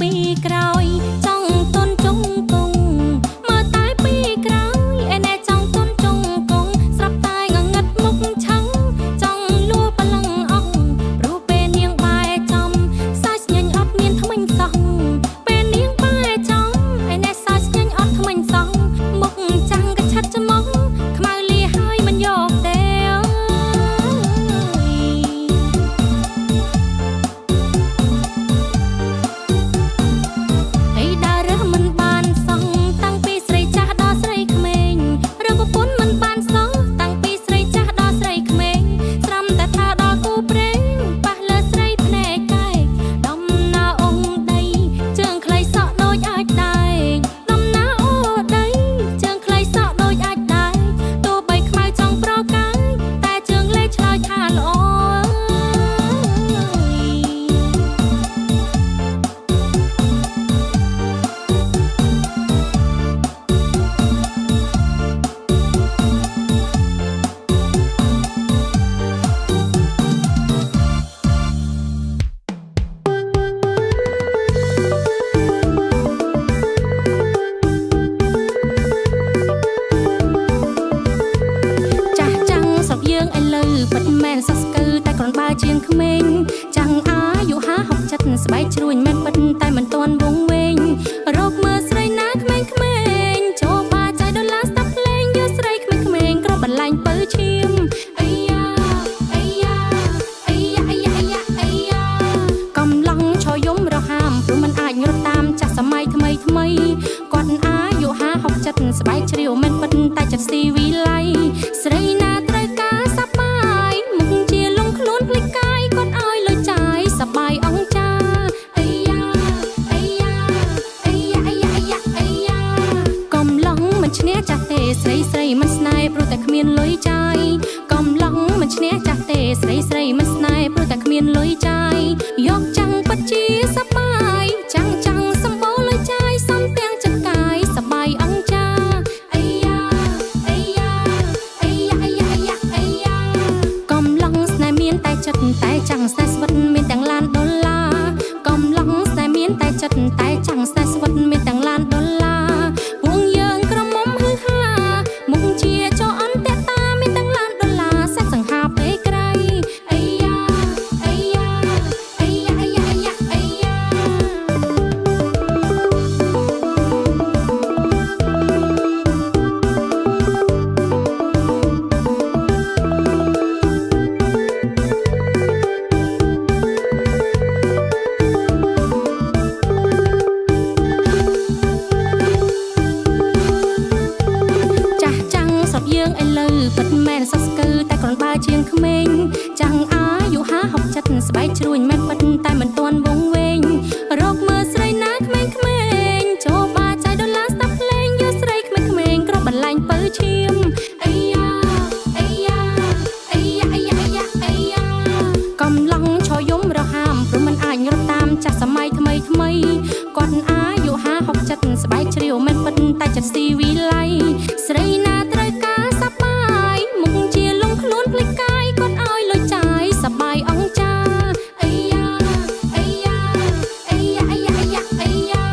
ពីក្រោយចង់ទុនជុងគង់មើលតែពីក្រោយឯណែចង់ទុនជុងគង់ស្រាប់តែងងឹតមុខឆឹងចង់លួបលឹងអស់ព្រោះពេលនាងបែចំសាច់ញញអត់មានថ្មិញសោះពេលនាងបែចំឯណែសាច់ញញអត់ថ្មិញសោះមុខចាំងកឆិតច្មងខ្មៅលាហើយមិនយកទេជាងក្មេងចាំងអាយុ50 70ស្បែកជ្រួញមិនពិតតែមិនទាន់វងវែងរកមើលស្រីណាក្មេងក្មេងចូលបាចៃដុល្លារស្ដាប់ភ្លេងយកស្រីក្មេងក្មេងគ្របបន្លាញ់ពៅឈាមអីយ៉ាអីយ៉ាអីយ៉ាអីយ៉ាអីយ៉ាអីយ៉ាកំឡុងឆយំរហាមព្រោះមិនអាចរត់តាមចាស់សម័យថ្មីថ្មីគាត់អាយុ50 70ស្បែកជ្រាវមិនពិតតែចិត្តស៊ីវិល័យស្រីណាត្រូវការសប្បាយមុខជាលងខ្លួនភ្លេចកាយគាត់ឲ្យលុយចាយសប្បាយអង្គចាអីយ៉ាអីយ៉ាអីយ៉ាអីយ៉ាអីយ៉ាអីយ៉ាកំឡុងមិនឈ្នះចាស់ទេស្រីស្រីមិនស្នេហ៍ព្រោះតែគ្មានលុយចាយកំឡុងមិនឈ្នះចាស់ទេស្រីស្រីមិនស្នេហ៍ព្រោះតែគ្មានលុយចាយយកចាំងពិតជាសប្បាយចាំងចាំងសម្បូរលុយចាយសំទាំងចិត្តកាយសប្បាយអង្គចាអីយ៉ាអីយ៉ាអីយ៉ាអីយ៉ាអីយ៉ាអីយ៉ាកំឡុងស្នេហ៍មានតែចិត្តតែចាំងស្នេហ៍ស្វិតមានទាំងឡានដុល្លារកំឡុងស្នេហ៍មានតែចិត្តតែចាំងស្នេហ៍ស្វិតមានទាំងឡានដុល្លារពួកយើងក្រមុំហឺហាមុខជាចោអន្តតាមានទាំងឡានដុល្លារសេះសង្ហាពេលក្រៃអីយ៉ាអីយ៉ាអីយ៉ាអីយ៉ាអីយ៉ាអីយ៉ាយើងឥឡូវពិតមែនសស្កើតែគ្រាន់បើជាងក្មេងចាំងអាយុ50 70ស្បែកជ្រួញមិនពិតតែមិនទាន់វងវែងរកមើលស្រីណាក្មេងក្មេងចូលបាចៃដុល្លារស្ដាប់ភ្លេងយកស្រីក្មេងក្មេងគ្របបន្លាញ់ពៅឈាមអីយ៉ាអីយ៉ាអីយ៉ាអីយ៉ាអីយ៉ាអីយ៉ាកំឡុងឆយំរហាមព្រោះមិនអាចរត់តាមចាស់សម័យថ្មីថ្មីគាត់អាយុ50 70ស្បែកជ្រាវមិនពិតតែចិត្តស៊ីវិល័យស្រីណាត្រូវការសប្បាយមុខជាលងខ្លួនភ្លេចកាយគាត់ឲ្យលុយចាយសប្បាយអង្គចាអីយ៉ាអីយ៉ាអីយ៉ាអីយ៉ាអីយ៉ាអីយ៉ា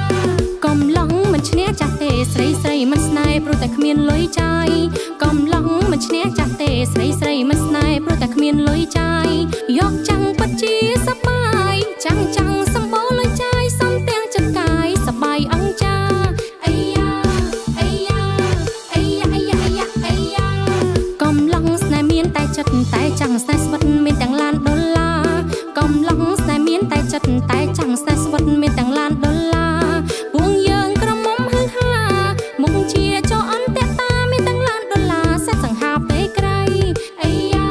កំឡុងមិនឈ្នះចាស់ទេស្រីស្រីមិនស្នេហ៍ព្រោះតែគ្មានលុយចាយកំឡុងមិនឈ្នះចាស់ទេស្រីស្រីមិនស្នេហ៍ព្រោះតែគ្មានលុយចាយយកចាំងពិតជាសប្បាយចាំងចាំងសម្បូរលុយចាយសំទាំងចិត្តកាយសប្បាយអង្គចាអីយ៉ាអីយ៉ាអីយ៉ាអីយ៉ាអីយ៉ាអីយ៉ាកំឡុងស្នេហ៍មានតែចិត្តតែចាំងស្នេហ៍ស្វិតមានទាំងឡានដុល្លារកំឡុងស្នេហ៍មានតែចិត្តតែចាំងស្នេហ៍ស្វិតមានទាំងឡានដុល្លារពួកយើងក្រមុំហឺហាមុខជាចោអន្តតាមានទាំងឡានដុល្លារសេះសង្ហាពេលក្រៃអីយ៉ា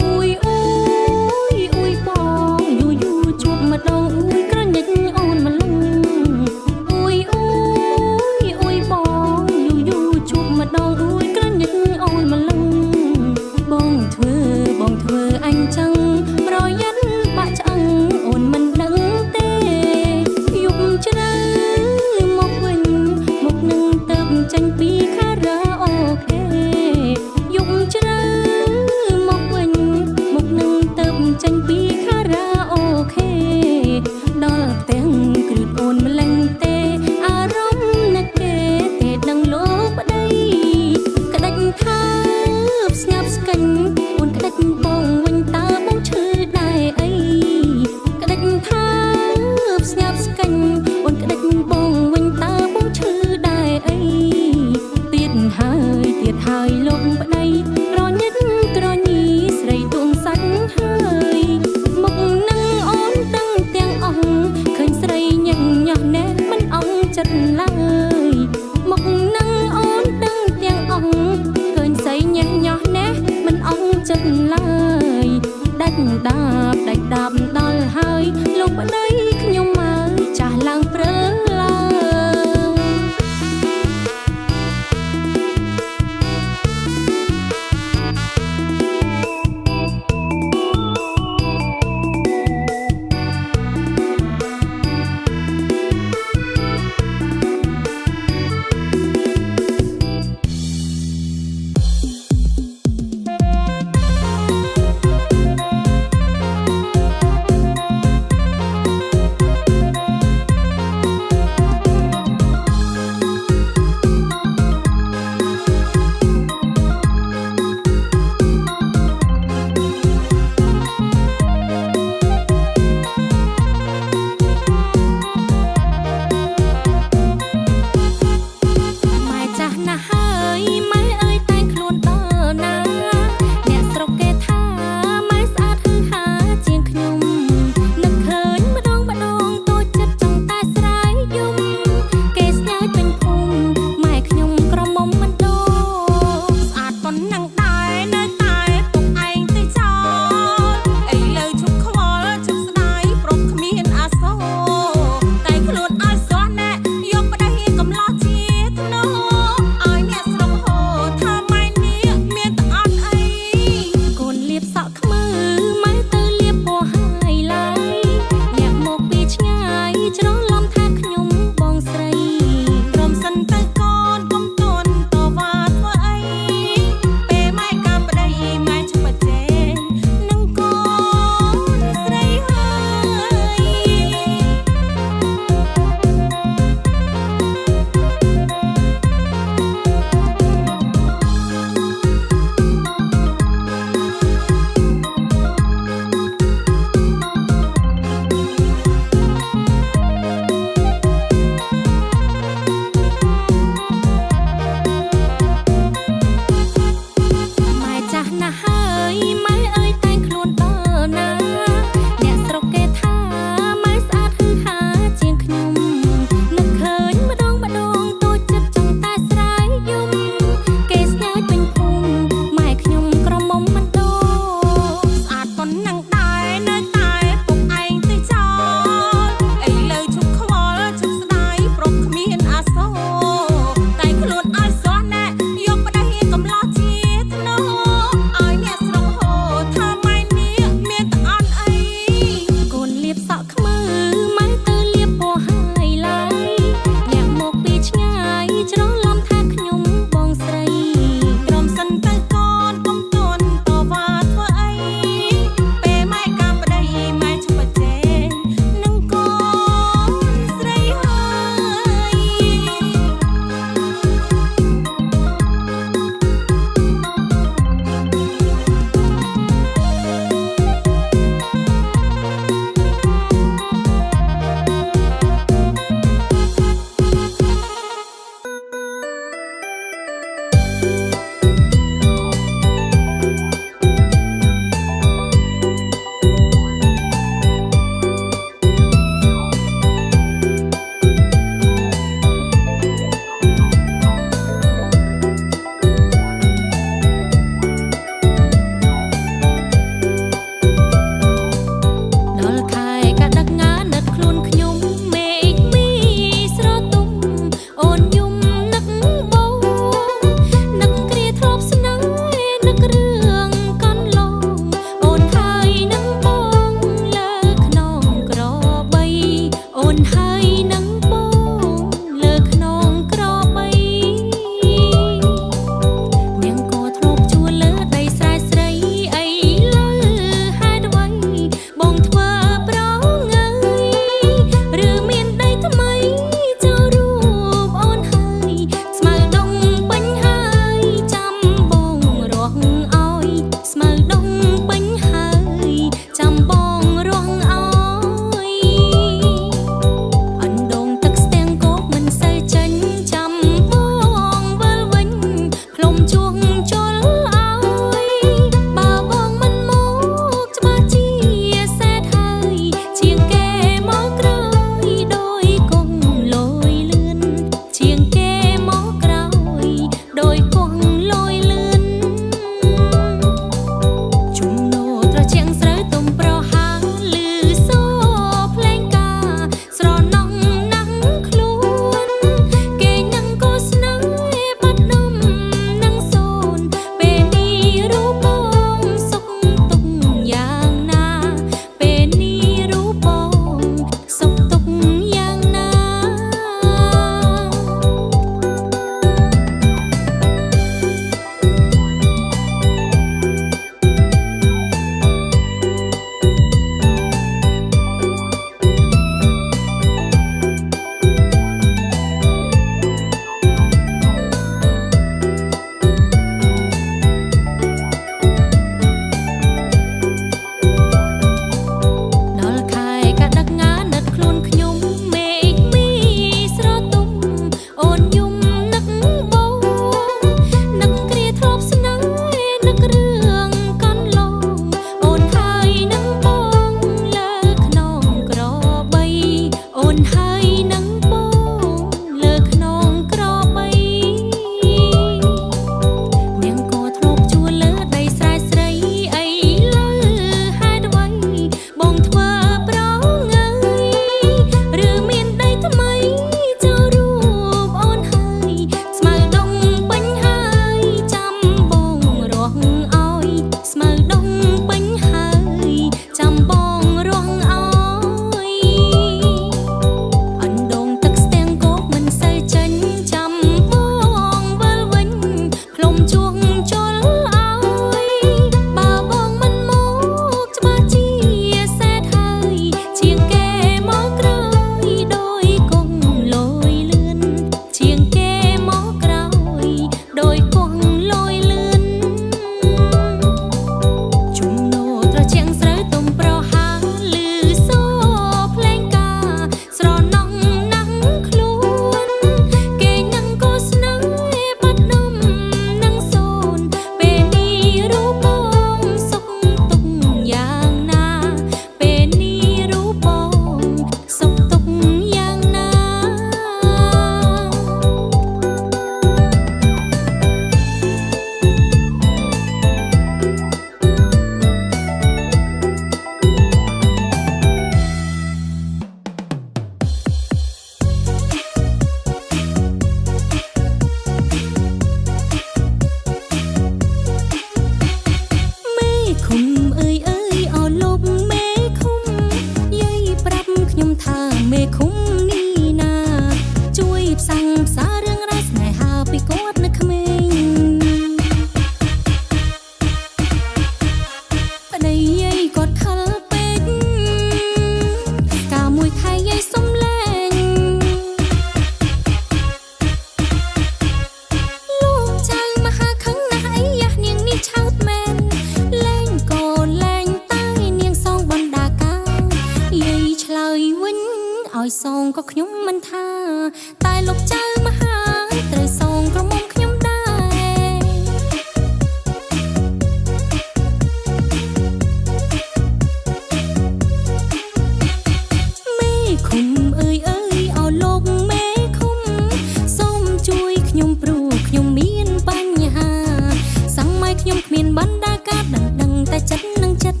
បណ្ដាការដឹងតែចិត្តនឹងចិត្ត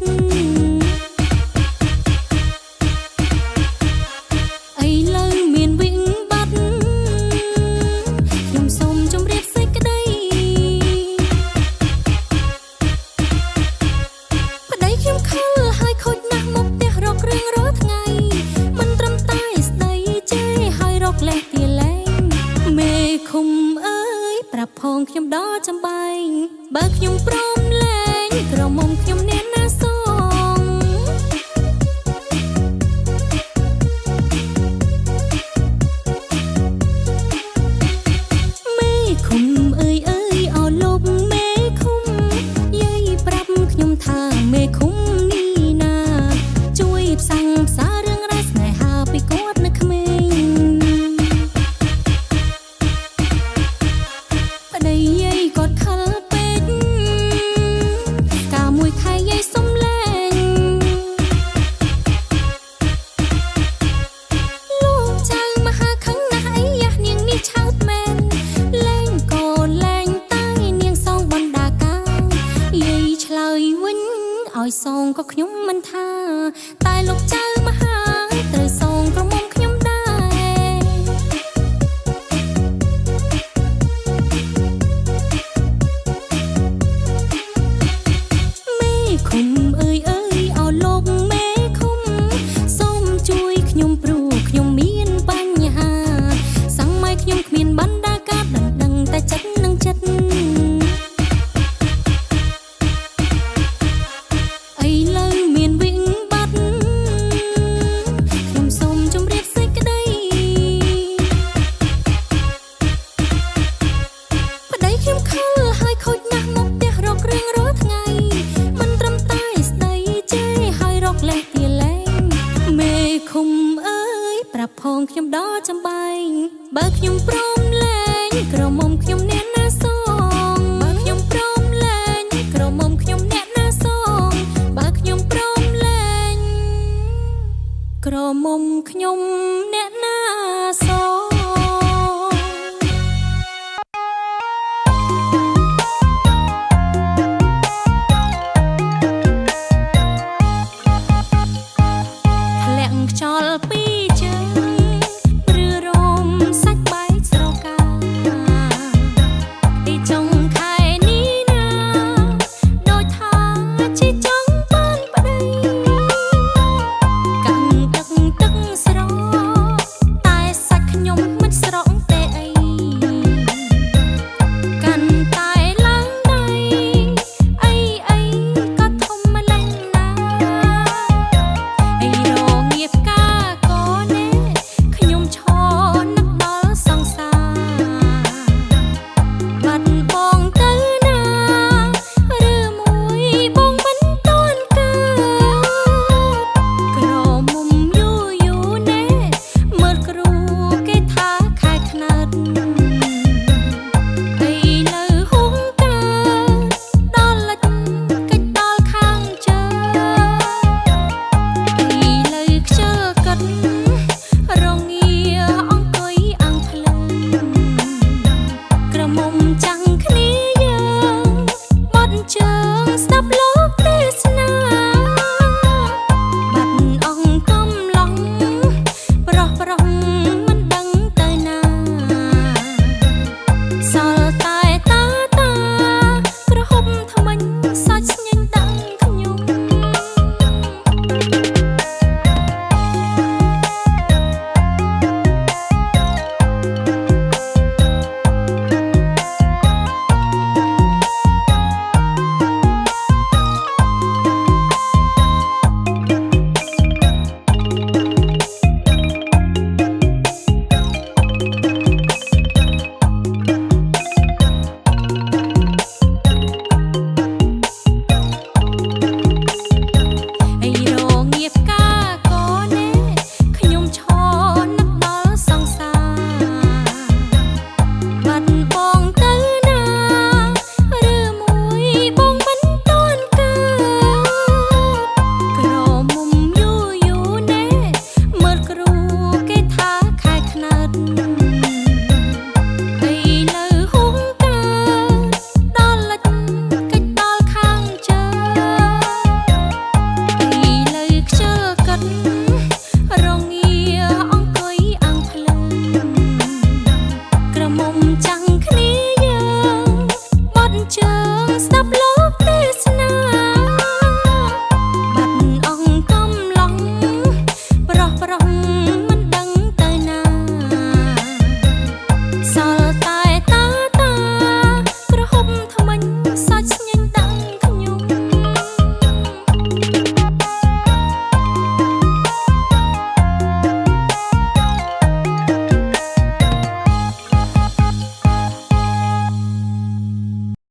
ឥឡូវមានវិញបាត់ខ្ញុំសូមជម្រាបសេចក្ដីប្តីខ្ញុំខលហើយខូចណាស់មកផ្ទះរករឿងរាល់ថ្ងៃមិនត្រឹមតែស្ដីចេះហើយរកលេះទីលែងមេឃុំអើយប្រាប់ផងខ្ញុំដល់ចំបែងបើខ្ញុំព្រមលែងក្រមុំខ្ញុំអ្នកណាសងមេឃុំអើយអើយអោលោកមេឃុំយាយប្រាប់ខ្ញុំថាមេឃុំនេះណាជួយផ្សាំងផ្សារឿងរ៉ាវស្នេហាពីគាត់នៅក្មេងប្តីយាយគាត់ខលពេកកាលមួយខែយាយសុំលែងលោកចៅមហាខឹងណាស់អីយ៉ាស់នាងនេះឆោតមែនលែងក៏លែងតែនាងសងបណ្ដាការយាយឆ្លើយវិញឲ្យសងក៏ខ្ញុំមិនថាតែលោកចៅមហាត្រូវសងក្រមុំខ្ញុំដែរមេឃុំអើយអើយអោលោកមេឃុំសូមជួយខ្ញុំព្រោះខ្ញុំមានបញ្ហាសាំងម៉ែខ្ញុំគ្មានបណ្ដាការដឹងតែចិត្តនឹងចិត្តឥឡូវមានវិញបាត់ខ្ញុំសូមជម្រាបសេចក្ដីប្តីខ្ញុំខលហើយខូចណាស់មកផ្ទះរករឿងរាល់ថ្ងៃមិនត្រឹមតែស្ដីចេះហើយរកលេះទីលែងមេឃុំអើយប្រាប់ផងខ្ញុំដល់ចំបែងបើខ្ញុំព្រមលែងក្រមុំខ្ញុំអ្នកណាសងបើខ្ញុំព្រមលែងក្រមុំខ្ញុំអ្នកណាសងបើខ្ញុំព្រមលែងក្រមុំខ្ញុំអ្នកណាសងធ្លាក់ខ្យល់ពីជើងឬរោមសាច់បែកស្រកាទីចុងខែនេះណាដូចថាជាចង់បានប្តីកាន់ទឹកស្រតែសាច់ខ្ញុំ